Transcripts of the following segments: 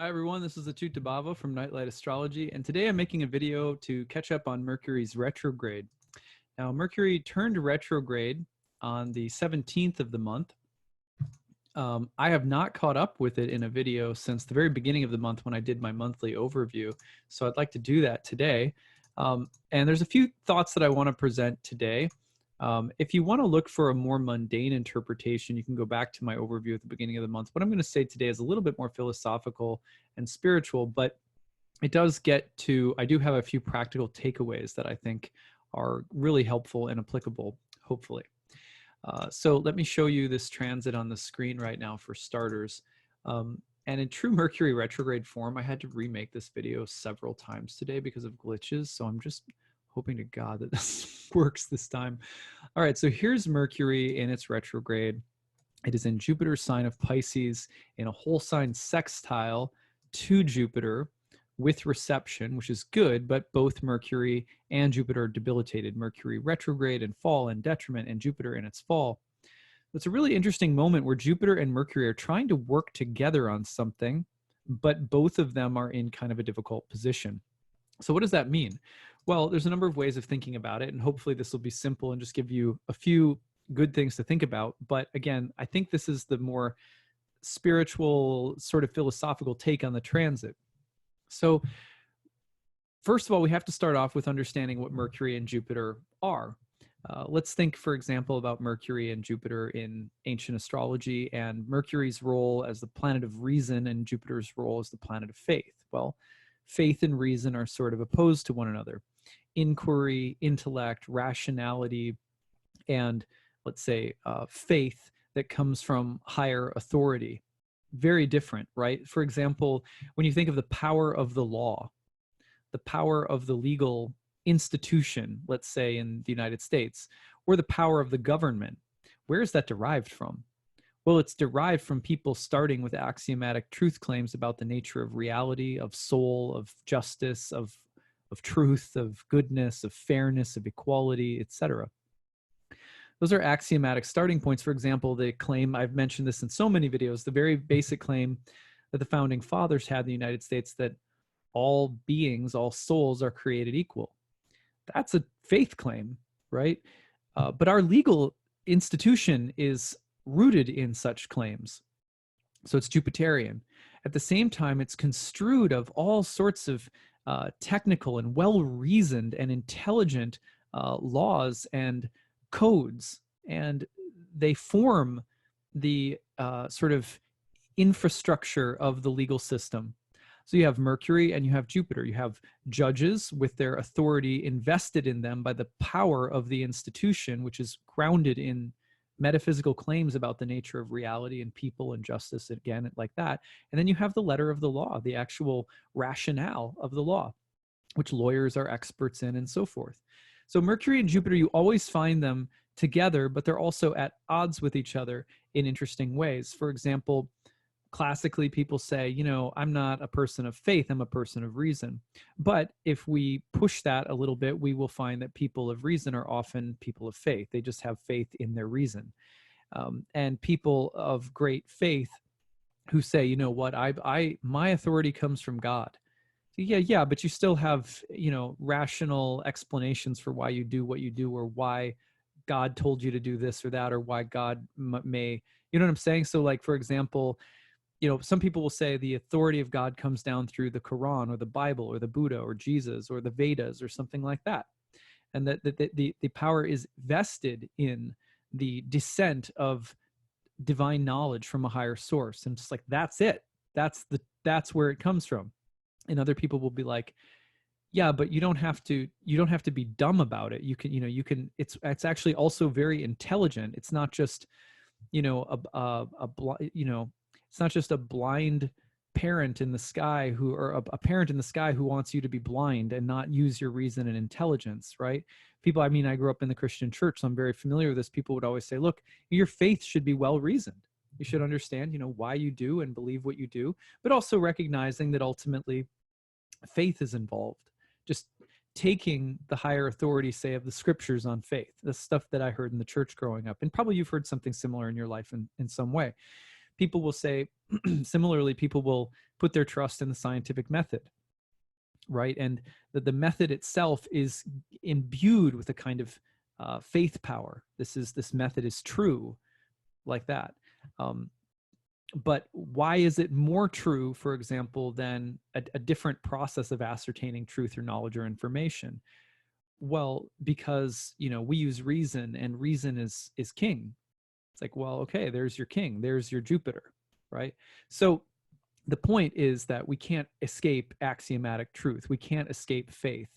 Hi everyone, this is acyuta-bhava from Nightlight Astrology, and today I'm making a video to catch up on Mercury's retrograde. Now, Mercury turned retrograde on the 17th of the month. I have not caught up with it in a video since the very beginning of the month when I did my monthly overview, so I'd like to do that today. And there's a few thoughts that I want to present today. If you want to look for a more mundane interpretation, you can go back to my overview at the beginning of the month. What I'm going to say today is a little bit more philosophical and spiritual, but it does get to, I do have a few practical takeaways that I think are really helpful and applicable, hopefully. So let me show you this transit on the screen right now for starters. And in true Mercury retrograde form, I had to remake this video several times today because of glitches. So I'm just hoping to God that this works this time. All right, so here's Mercury in its retrograde. It is in Jupiter's sign of Pisces in a whole sign sextile to Jupiter with reception, which is good, but both Mercury and Jupiter are debilitated. Mercury retrograde and fall and detriment, and Jupiter in its fall. It's a really interesting moment where Jupiter and Mercury are trying to work together on something, but both of them are in kind of a difficult position. So what does that mean? Well, there's a number of ways of thinking about it, and hopefully this will be simple and just give you a few good things to think about. But again, I think this is the more spiritual, sort of philosophical take on the transit. So first of all, we have to start off with understanding what Mercury and Jupiter are. Let's think, for example, about Mercury and Jupiter in ancient astrology and Mercury's role as the planet of reason and Jupiter's role as the planet of faith. Well, faith and reason are sort of opposed to one another. Inquiry, intellect, rationality, and let's say faith that comes from higher authority. Very different, right? For example, when you think of the power of the law, the power of the legal institution, let's say in the United States, or the power of the government, where is that derived from? Well, it's derived from people starting with axiomatic truth claims about the nature of reality, of soul, of justice, of truth, of goodness, of fairness, of equality, etc. Those are axiomatic starting points. For example, the claim, I've mentioned this in so many videos, the very basic claim that the founding fathers had in the United States that all beings, all souls are created equal. That's a faith claim, right? But our legal institution is rooted in such claims. So it's Jupiterian. At the same time, it's construed of all sorts of technical and well-reasoned and intelligent laws and codes, and they form the sort of infrastructure of the legal system. So you have Mercury and you have Jupiter. You have judges with their authority invested in them by the power of the institution, which is grounded in metaphysical claims about the nature of reality and people and justice, again, like that. And then you have the letter of the law, the actual rationale of the law, which lawyers are experts in and so forth. So Mercury and Jupiter, you always find them together, but they're also at odds with each other in interesting ways. For example, classically people say, you know, I'm not a person of faith, I'm a person of reason. But if we push that a little bit, we will find that people of reason are often people of faith. They just have faith in their reason. And people of great faith who say, you know what, my authority comes from God. Yeah, but you still have, you know, rational explanations for why you do what you do, or why God told you to do this or that, or why God may, you know what I'm saying? So like, for example, you know, some people will say the authority of God comes down through the Quran or the Bible or the Buddha or Jesus or the Vedas or something like that. And that the power is vested in the descent of divine knowledge from a higher source. And just like, that's it. That's where it comes from. And other people will be like, yeah, but you don't have to be dumb about it. You can, it's actually also very intelligent. It's not just, you know, it's not just a blind parent in the sky or a parent in the sky who wants you to be blind and not use your reason and intelligence, right? People, I mean, I grew up in the Christian church, so I'm very familiar with this. People would always say, look, your faith should be well reasoned. You should understand, you know, why you do and believe what you do, but also recognizing that ultimately faith is involved. Just taking the higher authority, say, of the scriptures on faith, the stuff that I heard in the church growing up. And probably you've heard something similar in your life in some way. People will say, Similarly, people will put their trust in the scientific method, right? And that the method itself is imbued with a kind of faith power. This method is true, like that. But why is it more true, for example, than a different process of ascertaining truth or knowledge or information? Well, because we use reason, and reason is king. It's like, well, okay, there's your king, there's your Jupiter, right? So the point is that we can't escape axiomatic truth. We can't escape faith.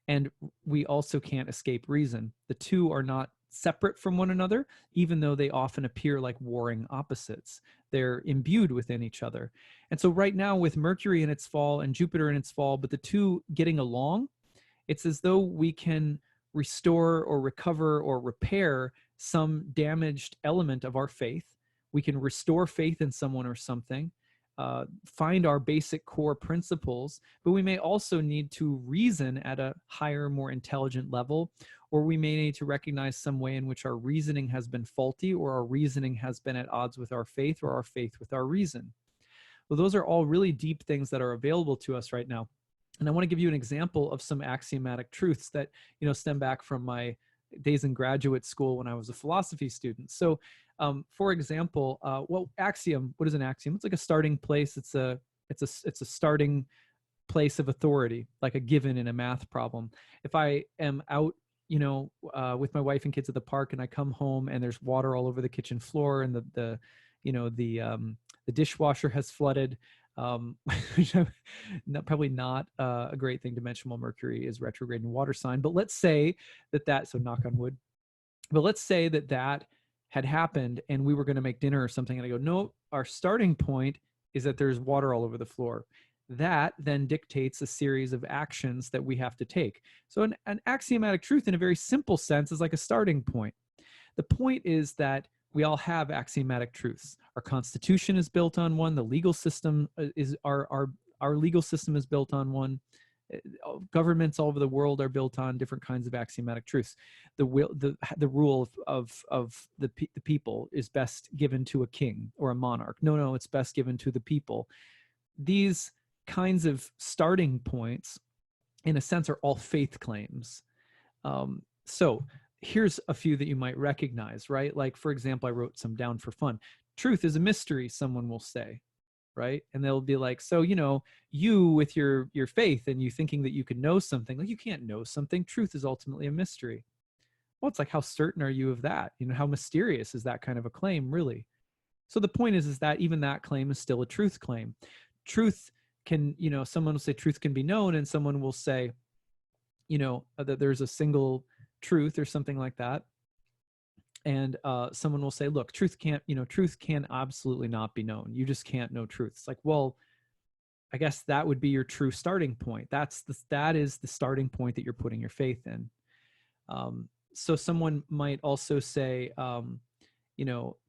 And we also can't escape reason. The two are not separate from one another, even though they often appear like warring opposites. They're imbued within each other. And so right now, with Mercury in its fall and Jupiter in its fall, but the two getting along, it's as though we can restore or recover or repair some damaged element of our faith. We can restore faith in someone or something, find our basic core principles, but we may also need to reason at a higher, more intelligent level, or we may need to recognize some way in which our reasoning has been faulty, or our reasoning has been at odds with our faith, or our faith with our reason. Well, those are all really deep things that are available to us right now. And I want to give you an example of some axiomatic truths that, stem back from my days in graduate school when I was a philosophy student. So, for example, what is an axiom? It's like a starting place. It's a starting place of authority, like a given in a math problem. If I am out, with my wife and kids at the park, and I come home and there's water all over the kitchen floor, and the dishwasher has flooded, which probably not a great thing to mention while Mercury is retrograde in water sign. But let's say so knock on wood, but let's say that had happened and we were going to make dinner or something. And I go, no, our starting point is that there's water all over the floor. That then dictates a series of actions that we have to take. So an axiomatic truth in a very simple sense is like a starting point. The point is that we all have axiomatic truths. Our constitution is built on one. The legal system is our legal system is built on one. Governments all over the world are built on different kinds of axiomatic truths. The rule of the people is best given to a king or a monarch. No, it's best given to the people. These kinds of starting points, in a sense, are all faith claims. So here's a few that you might recognize, right? Like, for example, I wrote some down for fun. Truth is a mystery, someone will say, right? And they'll be like, so, you with your faith and you thinking that you could know something, like, you can't know something. Truth is ultimately a mystery. Well, it's like, how certain are you of that? How mysterious is that kind of a claim, really? So the point is that even that claim is still a truth claim. Truth can, someone will say truth can be known, and someone will say, that there's a single truth or something like that. And someone will say, look, truth can absolutely not be known. You just can't know truth. It's like, well, I guess that would be your true starting point. That is the starting point that you're putting your faith in. So someone might also say,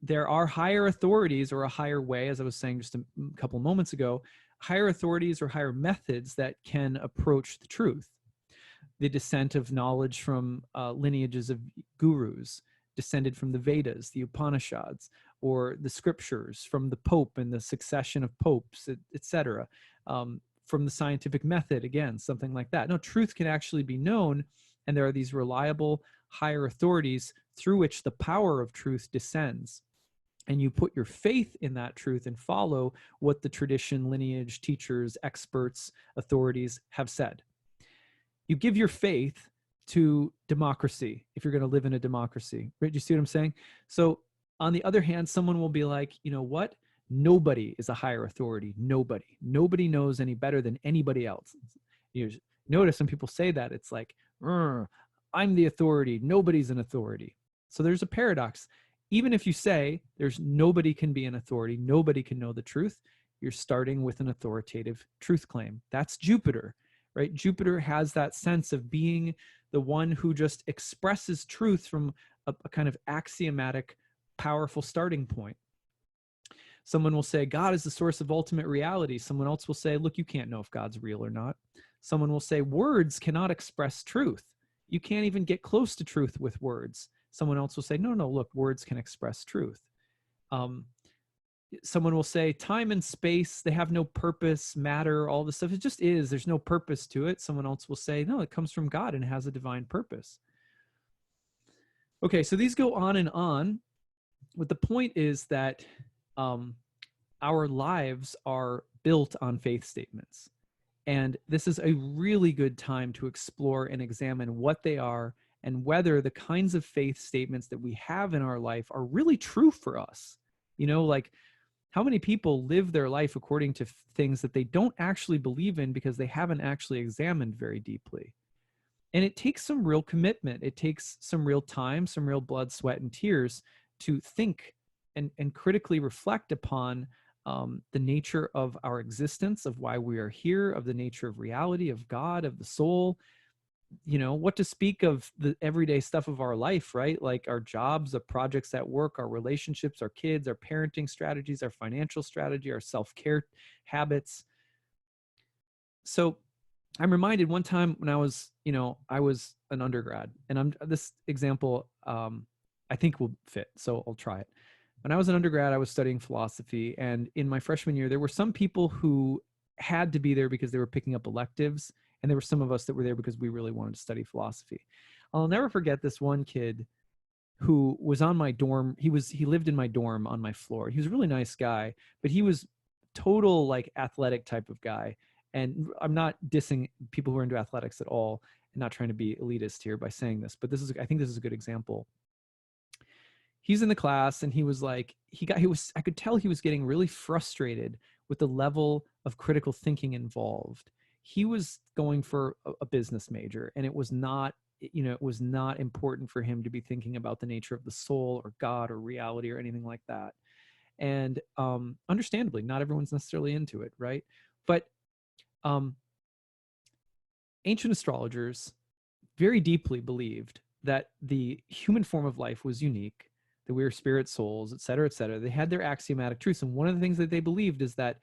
there are higher authorities or a higher way, as I was saying just a couple moments ago, higher authorities or higher methods that can approach the truth. The descent of knowledge from lineages of gurus, descended from the Vedas, the Upanishads, or the scriptures, from the Pope and the succession of popes, etc. From the scientific method, again, something like that. No, truth can actually be known, and there are these reliable higher authorities through which the power of truth descends. And you put your faith in that truth and follow what the tradition, lineage, teachers, experts, authorities have said. You give your faith to democracy if you're going to live in a democracy. Right? Do you see what I'm saying? So on the other hand, someone will be like, you know what? Nobody is a higher authority. Nobody knows any better than anybody else. You notice when people say that, it's like, I'm the authority. Nobody's an authority. So there's a paradox. Even if you say nobody can be an authority, nobody can know the truth, you're starting with an authoritative truth claim. That's Jupiter, right? Jupiter has that sense of being the one who just expresses truth from a kind of axiomatic, powerful starting point. Someone will say, God is the source of ultimate reality. Someone else will say, look, you can't know if God's real or not. Someone will say, words cannot express truth. You can't even get close to truth with words. Someone else will say, no, look, words can express truth. someone will say time and space, they have no purpose, matter, all this stuff. It just is. There's no purpose to it. Someone else will say, no, it comes from God and has a divine purpose. Okay, so these go on and on. But the point is that our lives are built on faith statements. And this is a really good time to explore and examine what they are and whether the kinds of faith statements that we have in our life are really true for us. You know, like how many people live their life according to things that they don't actually believe in because they haven't actually examined very deeply. And it takes some real commitment. It takes some real time, some real blood, sweat, and tears to think and critically reflect upon the nature of our existence, of why we are here, of the nature of reality, of God, of the soul. You know, what to speak of the everyday stuff of our life, right? Like our jobs, the projects at work, our relationships, our kids, our parenting strategies, our financial strategy, our self-care habits. So I'm reminded one time when I was, you know, I was an undergrad, and this example I think will fit, so I'll try it. When I was an undergrad, I was studying philosophy, and in my freshman year, there were some people who had to be there because they were picking up electives, and there were some of us that were there because we really wanted to study philosophy. I'll never forget this one kid who was on my dorm. He lived in my dorm on my floor. He was a really nice guy, but he was total like athletic type of guy. And I'm not dissing people who are into athletics at all, and not trying to be elitist here by saying this, but I think this is a good example. He's in the class and he was like, I could tell he was getting really frustrated with the level of critical thinking involved. He was going for a business major, and it was not, you know, it was not important for him to be thinking about the nature of the soul or God or reality or anything like that. And understandably, not everyone's necessarily into it, right? But ancient astrologers very deeply believed that the human form of life was unique, that we were spirit souls, et cetera, et cetera. They had their axiomatic truths. And one of the things that they believed is that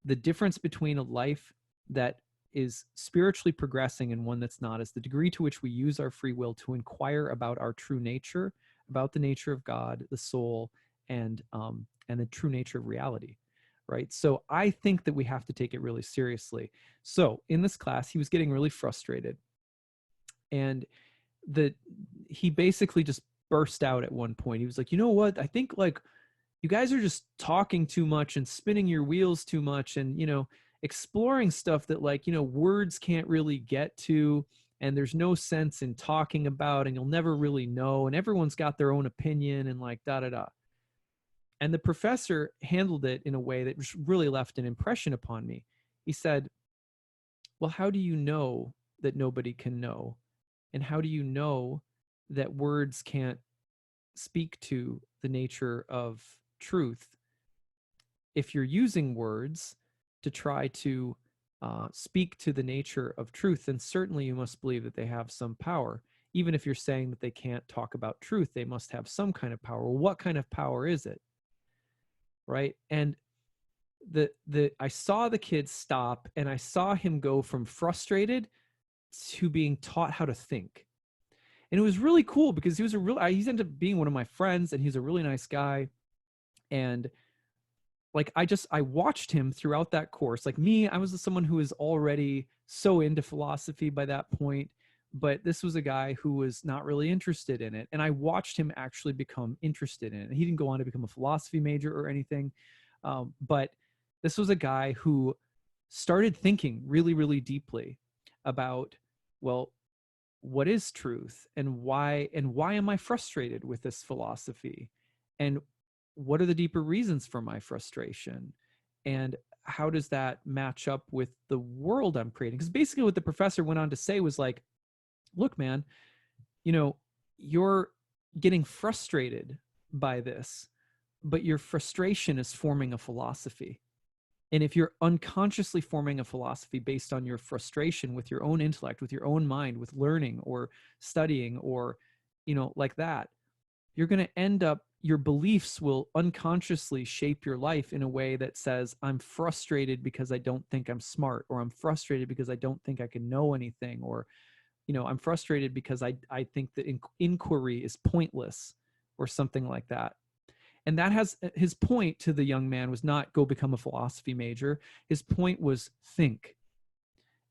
the difference between a life that is spiritually progressing and one that's not is the degree to which we use our free will to inquire about our true nature, about the nature of God, the soul, and the true nature of reality. Right. So I think that we have to take it really seriously. So in this class, he was getting really frustrated. And he basically just burst out at one point. He was like, you know what? I think like you guys are just talking too much and spinning your wheels too much, and, you know, exploring stuff that, like, you know, words can't really get to, and there's no sense in talking about, and you'll never really know, and everyone's got their own opinion, and like da da da. And the professor handled it in a way that really left an impression upon me. He said, well, how do you know that nobody can know? And how do you know that words can't speak to the nature of truth? If you're using words to try to speak to the nature of truth, then certainly you must believe that they have some power. Even if you're saying that they can't talk about truth, they must have some kind of power. Well, what kind of power is it? Right? And I saw the kid stop, and I saw him go from frustrated to being taught how to think. And it was really cool because he's ended up being one of my friends, and he's a really nice guy. And like, I watched him throughout that course. Like me, I was someone who was already so into philosophy by that point, but this was a guy who was not really interested in it. And I watched him actually become interested in it. He didn't go on to become a philosophy major or anything. But this was a guy who started thinking really, really deeply about, well, what is truth, and why am I frustrated with this philosophy, and what are the deeper reasons for my frustration, and how does that match up with the world I'm creating? Because basically what the professor went on to say was like, look, man, you know, you're getting frustrated by this, but your frustration is forming a philosophy. And if you're unconsciously forming a philosophy based on your frustration with your own intellect, with your own mind, with learning or studying or, you know, like that, you're going to end up, your beliefs will unconsciously shape your life in a way that says, I'm frustrated because I don't think I'm smart, or I'm frustrated because I don't think I can know anything, or, you know, I'm frustrated because I think that inquiry is pointless, or something like that. And that has his point to the young man was not go become a philosophy major. His point was think.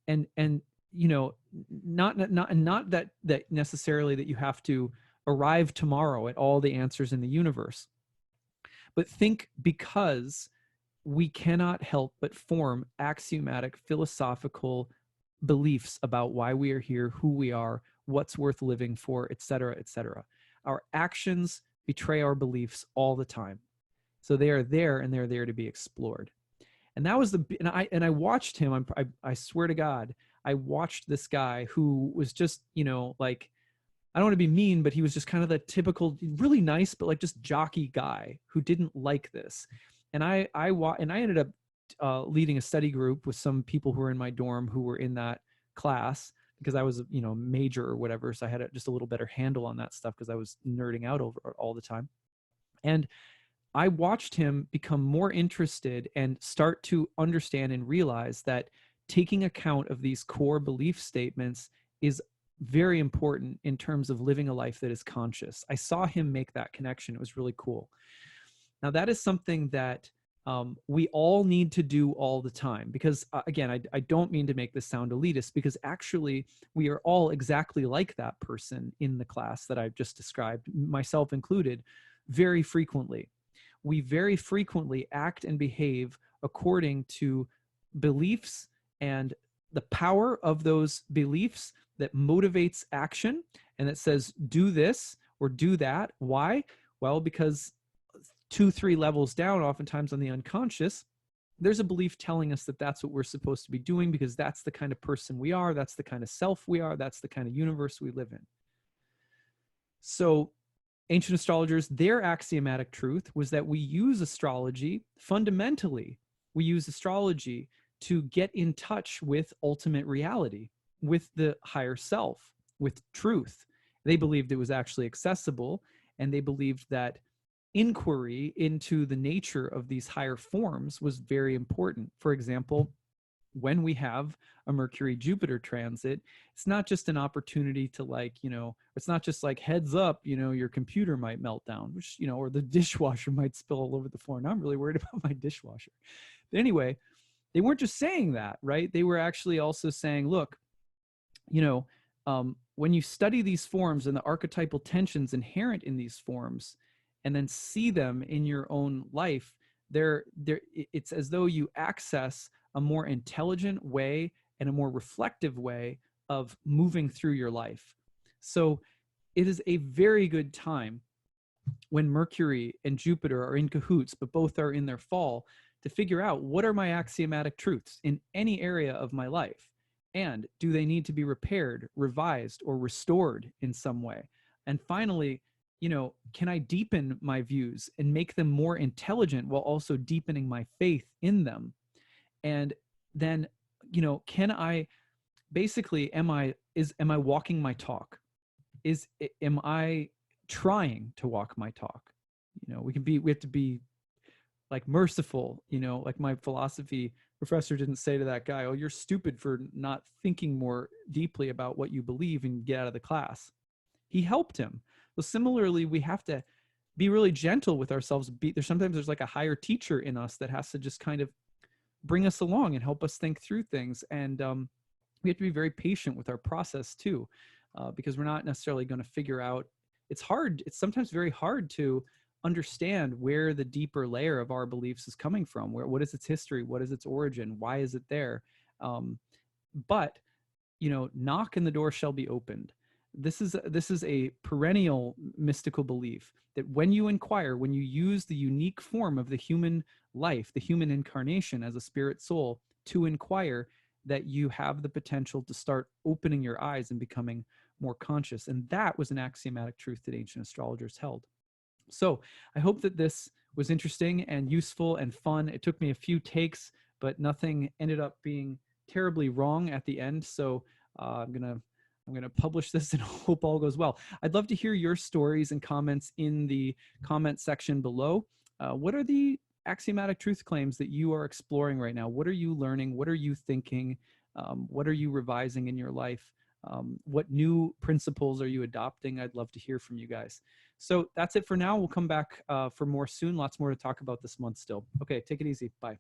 And you know, not that necessarily that you have to arrive tomorrow at all the answers in the universe, but think, because we cannot help but form axiomatic philosophical beliefs about why we are here, who we are, what's worth living for, et cetera, et cetera. Our actions betray our beliefs all the time. So they are there, and they're there to be explored. And that was and I watched him. I swear to God, I watched this guy who was just, you know, like, I don't want to be mean, but he was just kind of the typical, really nice, but like just jockey guy who didn't like this. And I ended up leading a study group with some people who were in my dorm who were in that class, because I was, you know, major or whatever. So I had just a little better handle on that stuff because I was nerding out over it all the time. And I watched him become more interested and start to understand and realize that taking account of these core belief statements is very important in terms of living a life that is conscious. I saw him make that connection. It was really cool. Now, that is something that we all need to do all the time, because again, I don't mean to make this sound elitist, because actually we are all exactly like that person in the class that I've just described, myself included, very frequently. We very frequently act and behave according to beliefs and the power of those beliefs that motivates action and that says, do this or do that. Why? Well, because 2-3 levels down, oftentimes on the unconscious, there's a belief telling us that that's what we're supposed to be doing, because that's the kind of person we are, that's the kind of self we are, that's the kind of universe we live in. So ancient astrologers, their axiomatic truth was that we use astrology, fundamentally, we use astrology to get in touch with ultimate reality, with the higher self, with truth. They believed it was actually accessible, and they believed that inquiry into the nature of these higher forms was very important. For example, when we have a Mercury Jupiter transit, it's not just an opportunity to, like, you know, it's not just like, heads up, you know, your computer might melt down, which, you know, or the dishwasher might spill all over the floor. Now I'm really worried about my dishwasher. But anyway, they weren't just saying that, right? They were actually also saying, look, you know, when you study these forms and the archetypal tensions inherent in these forms, and then see them in your own life, it's as though you access a more intelligent way and a more reflective way of moving through your life. So it is a very good time when Mercury and Jupiter are in cahoots, but both are in their fall, to figure out, what are my axiomatic truths in any area of my life? And do they need to be repaired, revised, or restored in some way? And finally, you know, can I deepen my views and make them more intelligent while also deepening my faith in them? And then, you know, can I basically, am I walking my talk? Am I trying to walk my talk? You know, we have to be like merciful, you know, like my philosophy professor didn't say to that guy, oh, you're stupid for not thinking more deeply about what you believe and get out of the class. He helped him. Well, similarly, we have to be really gentle with ourselves. Sometimes there's like a higher teacher in us that has to just kind of bring us along and help us think through things. And we have to be very patient with our process too, because we're not necessarily going to figure out. It's hard. It's sometimes very hard to understand where the deeper layer of our beliefs is coming from. What is its history? What is its origin? Why is it there? But, you know, knock and the door shall be opened. This is a perennial mystical belief that when you inquire, when you use the unique form of the human life, the human incarnation as a spirit soul to inquire, that you have the potential to start opening your eyes and becoming more conscious. And that was an axiomatic truth that ancient astrologers held. So I hope that this was interesting and useful and fun. It took me a few takes, but nothing ended up being terribly wrong at the end. So I'm gonna publish this and hope all goes well. I'd love to hear your stories and comments in the comment section below. What are the axiomatic truth claims that you are exploring right now? What are you learning? What are you thinking? What are you revising in your life? What new principles are you adopting? I'd love to hear from you guys. So that's it for now. We'll come back for more soon. Lots more to talk about this month still. Okay, take it easy. Bye.